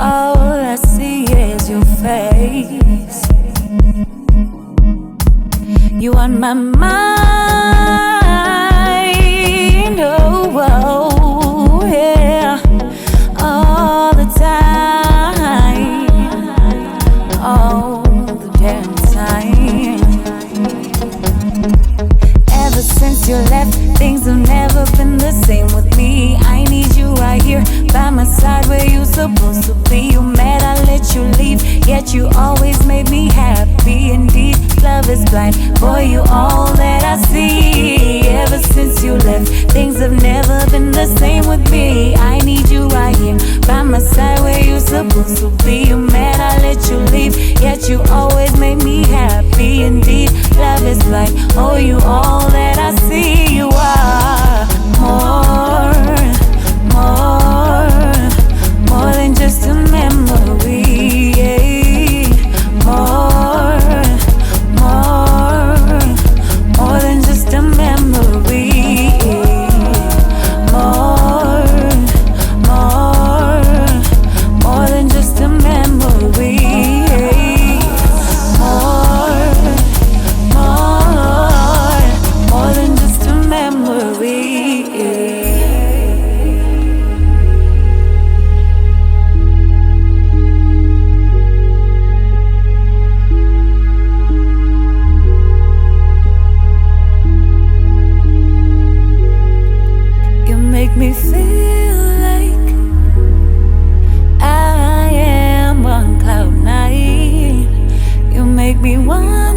all I see is your face. You on my mind, oh, oh yeah, all the time, all the damn time. Ever since you left, things have never been the same with me. I need you right here by my side where you supposed to be. You mad I let you leave, yet you always made me happy. Indeed, love is blind, boy, you all that I see. Ever since you left, things have never been the same with me. I need you right here by my side where you supposed to be. You mad I let you leave, yet you always made me happy. Indeed, love is blind, oh, you all that I see. You are more than just a memory, yeah. More than just a memory, yeah. More than just a memory, yeah. More than just a memory, yeah. Make me feel like I am on cloud nine. You make me want